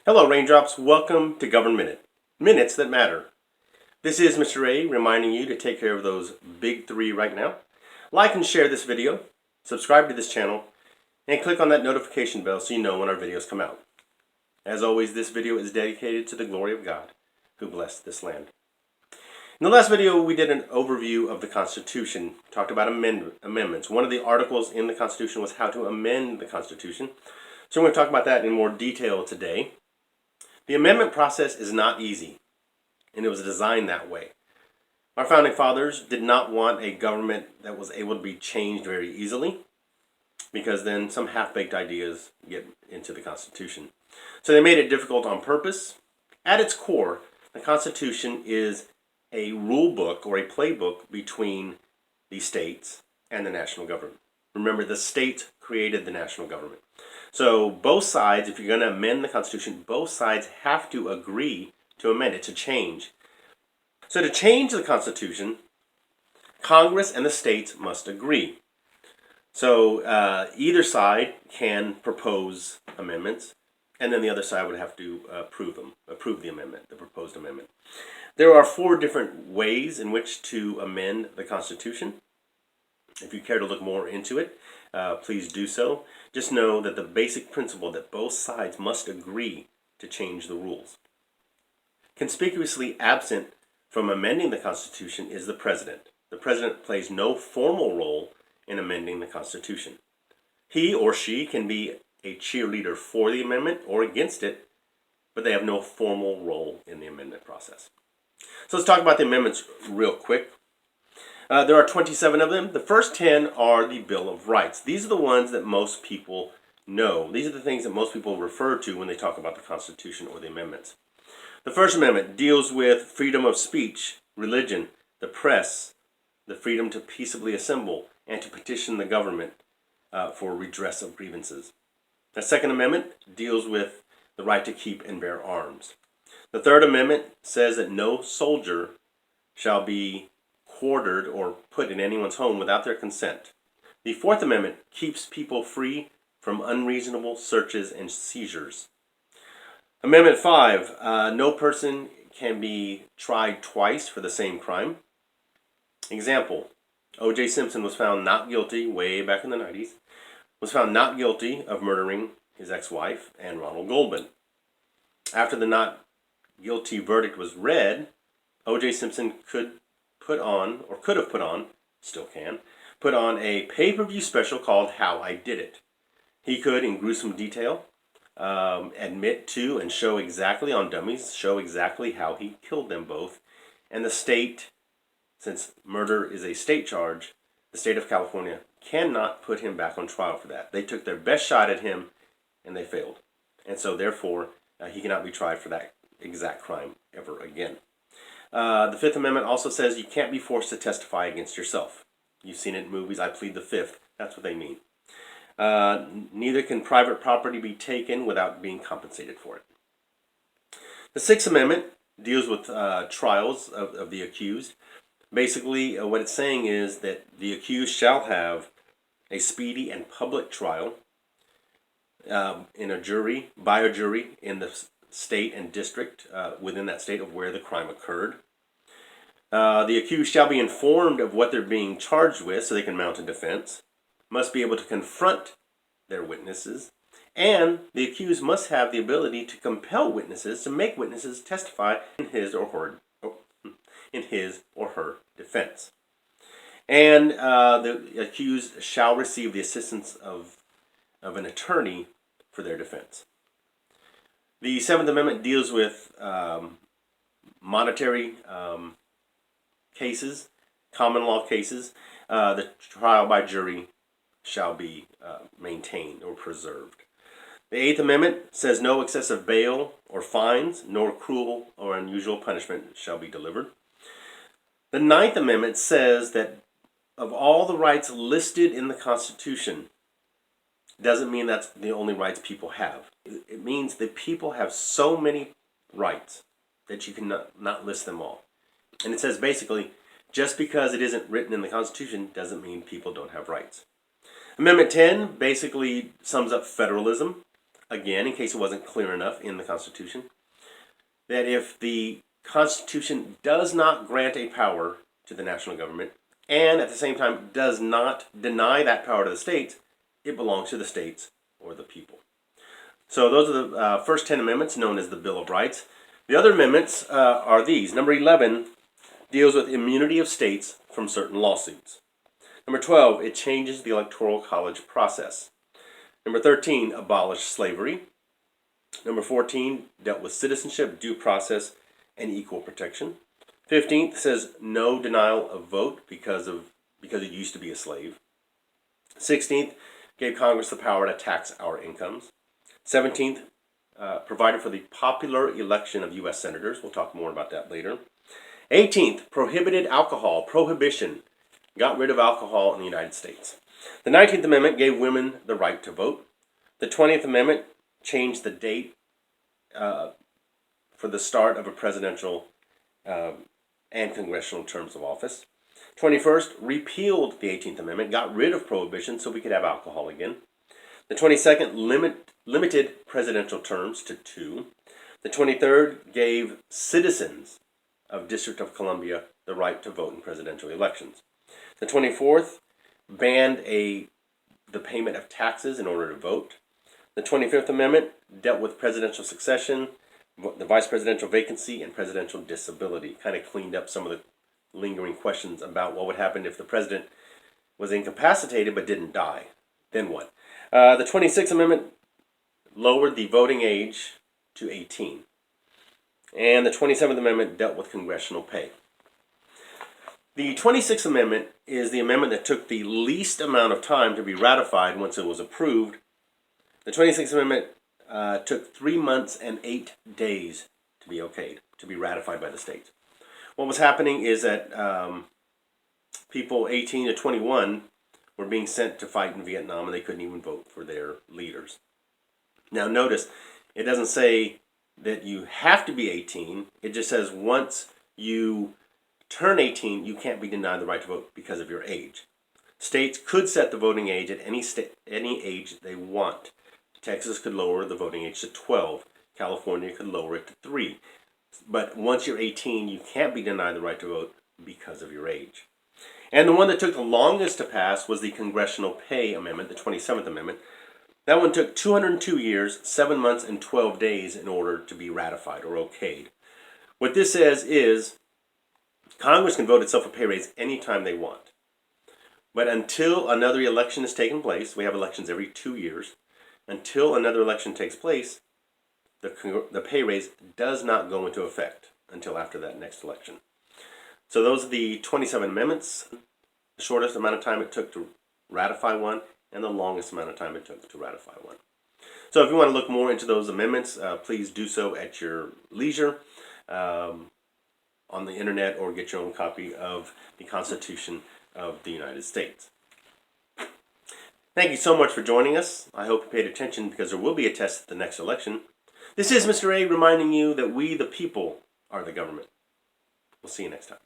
Hello, Raindrops. Welcome to Govern Minute. Minutes that matter. This is Mr. A reminding you to take care of those big three right now. Like and share this video, subscribe to this channel, and click on that notification bell so you know when our videos come out. As always, this video is dedicated to the glory of God, who blessed this land. In the last video, we did an overview of the Constitution, talked about amendments. One of the articles in the Constitution was how to amend the Constitution. So we're going to talk about that in more detail today. The amendment process is not easy, and it was designed that way. Our founding fathers did not want a government that was able to be changed very easily, because then some half-baked ideas get into the Constitution. So they made it difficult on purpose. At its core, the Constitution is a rule book or a playbook between the states and the national government. Remember, the states created the national government. So both sides, if you're going to amend the Constitution, both sides have to agree to amend it, to change. So to change the Constitution, Congress and the states must agree. So either side can propose amendments, and then the other side would have to approve the amendment, the proposed amendment. There are 4 different ways in which to amend the Constitution. If you care to look more into it, please do so. Just know that the basic principle that both sides must agree to change the rules. Conspicuously absent from amending the Constitution is the President. The President plays no formal role in amending the Constitution. He or she can be a cheerleader for the amendment or against it, but they have no formal role in the amendment process. So let's talk about the amendments real quick. There are 27 of them. The first 10 are the Bill of Rights. These are the ones that most people know. These are the things that most people refer to when they talk about the Constitution or the amendments. The First Amendment deals with freedom of speech, religion, the press, the freedom to peaceably assemble, and to petition the government for redress of grievances. The Second Amendment deals with the right to keep and bear arms. The Third Amendment says that no soldier shall be quartered or put in anyone's home without their consent. The Fourth Amendment keeps people free from unreasonable searches and seizures. Amendment 5, no person can be tried twice for the same crime. Example, O.J. Simpson was found not guilty way back in the 90s, was found not guilty of murdering his ex-wife and Ronald Goldman. After the not guilty verdict was read, O.J. Simpson could have put on, still can, put on a pay-per-view special called How I Did It. He could, in gruesome detail, admit to and show exactly on dummies, show exactly how he killed them both. And the state, since murder is a state charge, the state of California cannot put him back on trial for that. They took their best shot at him, and they failed. And so, therefore, he cannot be tried for that exact crime ever again. The Fifth Amendment also says you can't be forced to testify against yourself. You've seen it in movies, I plead the fifth. That's what they mean. Neither can private property be taken without being compensated for it. The Sixth Amendment deals with trials of the accused. Basically, what it's saying is that the accused shall have a speedy and public trial in a jury, by a jury in the state and district within that state of where the crime occurred. The accused shall be informed of what they're being charged with so they can mount a defense, must be able to confront their witnesses, and the accused must have the ability to compel witnesses, to make witnesses testify in his or her defense. And the accused shall receive the assistance of an attorney for their defense. The Seventh Amendment deals with monetary cases, common law cases. The trial by jury shall be maintained or preserved. The Eighth Amendment says no excessive bail or fines, nor cruel or unusual punishment shall be delivered. The Ninth Amendment says that of all the rights listed in the Constitution, doesn't mean that's the only rights people have. It means that people have so many rights that you can not list them all. And it says basically, just because it isn't written in the Constitution doesn't mean people don't have rights. Amendment 10 basically sums up federalism. again, in case it wasn't clear enough in the Constitution, that if the Constitution does not grant a power to the national government and at the same time does not deny that power to the states, it belongs to the states or the people. So those are the first 10 amendments known as the Bill of Rights. The other amendments are these. Number 11 deals with immunity of states from certain lawsuits. Number 12, it changes the Electoral College process. Number 13, abolished slavery. Number 14, dealt with citizenship, due process, and equal protection. 15th says no denial of vote because you used to be a slave. 16th gave Congress the power to tax our incomes. 17th provided for the popular election of U.S. senators. We'll talk more about that later. 18th prohibited alcohol. Prohibition. Got rid of alcohol in the United States. The 19th Amendment gave women the right to vote. The 20th Amendment changed the date for the start of a presidential and congressional terms of office. 21st, repealed the 18th Amendment, got rid of prohibition so we could have alcohol again. The 22nd, limited presidential terms to 2. The 23rd gave citizens of District of Columbia the right to vote in presidential elections. The 24th banned the payment of taxes in order to vote. The 25th Amendment dealt with presidential succession, the vice presidential vacancy, and presidential disability. Kind of cleaned up some of the lingering questions about what would happen if the president was incapacitated but didn't die. Then what? The 26th Amendment lowered the voting age to 18. And the 27th Amendment dealt with congressional pay. The 26th Amendment is the amendment that took the least amount of time to be ratified once it was approved. The 26th Amendment took 3 months and 8 days to be okayed, to be ratified by the states. What was happening is that people 18 to 21 were being sent to fight in Vietnam, and they couldn't even vote for their leaders. Now notice, it doesn't say that you have to be 18. It just says once you turn 18, you can't be denied the right to vote because of your age. States could set the voting age at any age they want. Texas could lower the voting age to 12. California could lower it to 3. But once you're 18, you can't be denied the right to vote because of your age. And the one that took the longest to pass was the Congressional Pay Amendment, the 27th Amendment. That one took 202 years, 7 months, and 12 days in order to be ratified or okayed. What this says is Congress can vote itself a pay raise anytime they want. But until another election has taken place, we have elections every 2 years, until another election takes place, the pay raise does not go into effect until after that next election. So those are the 27 amendments, the shortest amount of time it took to ratify one, and the longest amount of time it took to ratify one. So if you want to look more into those amendments, please do so at your leisure on the internet, or get your own copy of the Constitution of the United States. Thank you so much for joining us. I hope you paid attention, because there will be a test at the next election. This is Mr. A reminding you that we, the people, are the government. We'll see you next time.